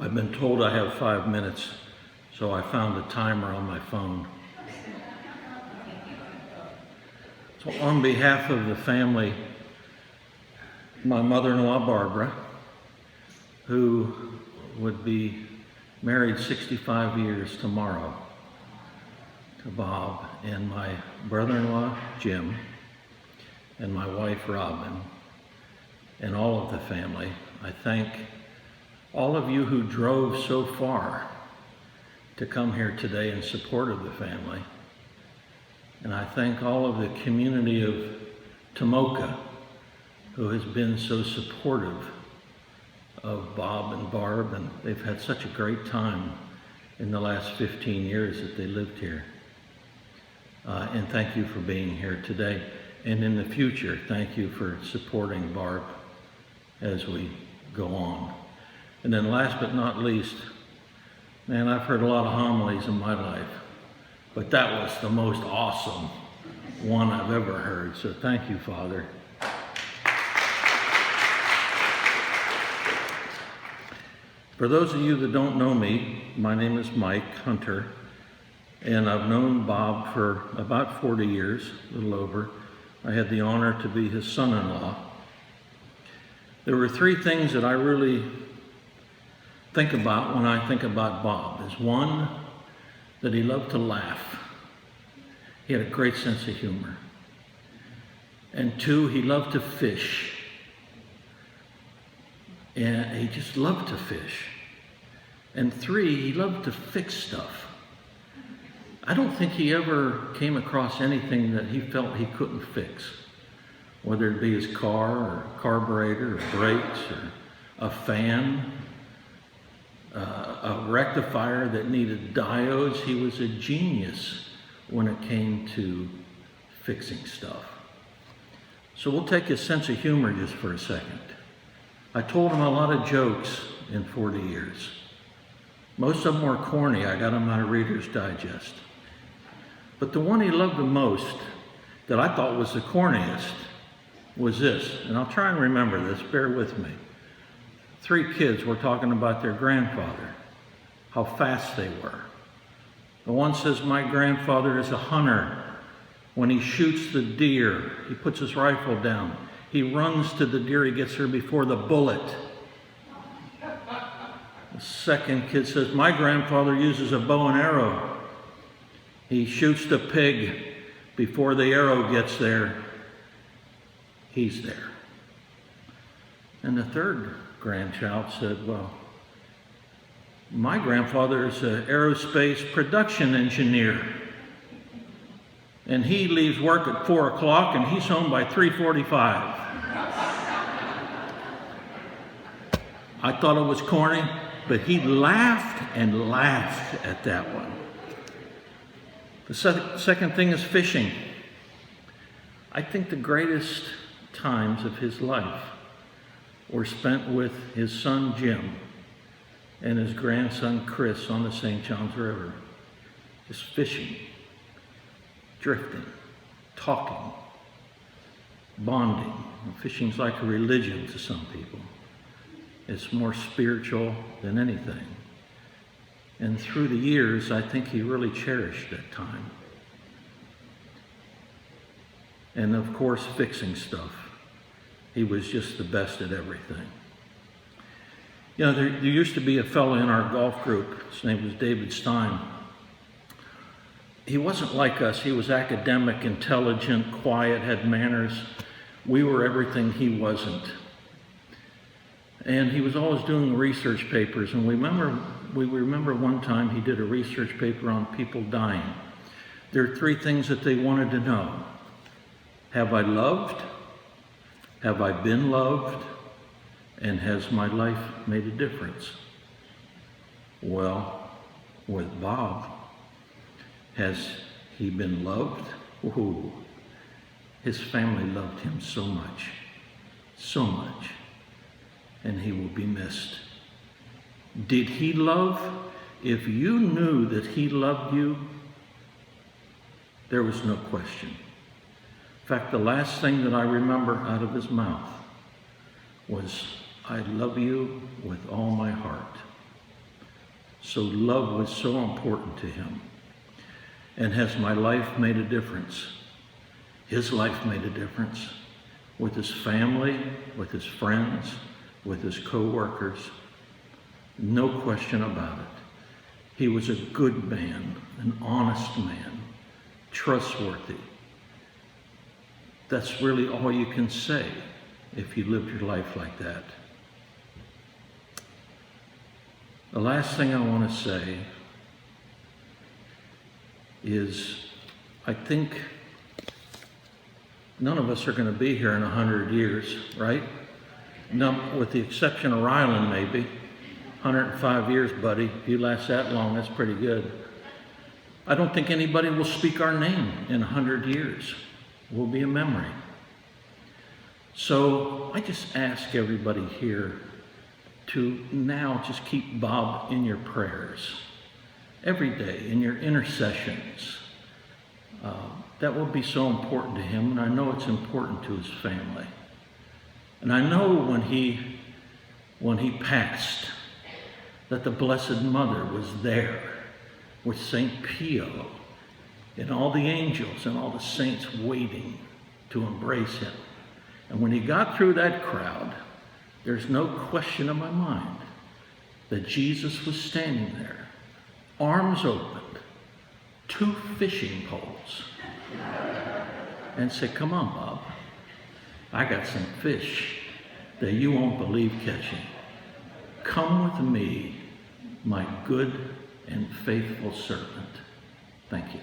I've been told I have 5 minutes, so I found a timer on my phone. So on behalf of the family, my mother-in-law Barbara, who would be married 65 years tomorrow to Bob, and my brother-in-law Jim, and my wife Robin, and all of the family, I thank all of you who drove so far to come here today in support of the family. And I thank all of the community of Tomoka who has been so supportive of Bob and Barb, and they've had such a great time in the last 15 years that they lived here. And thank you for being here today. And in the future, thank you for supporting Barb as we go on. And then last but not least, man, I've heard a lot of homilies in my life, but that was the most awesome one I've ever heard. So thank you, Father. For those of you that don't know me, my name is Mike Hunter, and I've known Bob for about 40 years, a little over. I had the honor to be his son-in-law. There were 3 things that I really think about when I think about Bob. Is one, that he loved to laugh. He had a great sense of humor. And 2, he loved to fish. And he just loved to fish. And 3, he loved to fix stuff. I don't think he ever came across anything that he felt he couldn't fix, whether it be his car or carburetor or brakes or a fan, a rectifier that needed diodes. He was a genius when it came to fixing stuff. So we'll take his sense of humor just for a second. I told him a lot of jokes in 40 years. Most of them were corny. I got them out of Reader's Digest. But the one he loved the most, that I thought was the corniest, was this. And I'll try and remember this, bear with me. 3 kids were talking about their grandfather, how fast they were. The one says, my grandfather is a hunter. When he shoots the deer, he puts his rifle down. He runs to the deer, he gets there before the bullet. The second kid says, my grandfather uses a bow and arrow. He shoots the pig before the arrow gets there. He's there. And the third grandchild said, well, my grandfather is an aerospace production engineer. And he leaves work at 4 o'clock and he's home by 3:45. I thought it was corny, but he laughed and laughed at that one. The second thing is fishing. I think the greatest times of his life were spent with his son Jim and his grandson Chris on the St. Johns River, just fishing, drifting, talking, bonding. Fishing's like a religion to some people. It's more spiritual than anything. And through the years, I think he really cherished that time. And of course, fixing stuff. He was just the best at everything. You know, there used to be a fellow in our golf group. His name was David Stein. He wasn't like us. He was academic, intelligent, quiet, had manners. We were everything he wasn't. And he was always doing research papers. And we remember one time he did a research paper on people dying. There are 3 things that they wanted to know. Have I loved? Have I been loved? And has my life made a difference? Well, with Bob, has he been loved? Ooh, his family loved him so much, and he will be missed. Did he love? If you knew that he loved you, there was no question. In fact, the last thing that I remember out of his mouth was, I love you with all my heart. So love was so important to him. And has my life made a difference? His life made a difference with his family, with his friends, with his co-workers. No question about it. He was a good man, an honest man, trustworthy. That's really all you can say if you lived your life like that. The last thing I want to say is I think none of us are going to be here in 100 years, right? No, with the exception of Ryland, maybe. 105 years, buddy. If you last that long, that's pretty good. I don't think anybody will speak our name in 100 years. We'll be a memory. So I just ask everybody here to now just keep Bob in your prayers every day, in your intercessions. That will be so important to him, and I know it's important to his family. And I know when he passed, that the Blessed Mother was there with St. Pio and all the angels and all the saints waiting to embrace him. And when he got through that crowd, there's no question in my mind that Jesus was standing there, arms open, 2 fishing poles, and said, "Come on, Bob, I got some fish that you won't believe catching. Come with me, my good and faithful servant." Thank you.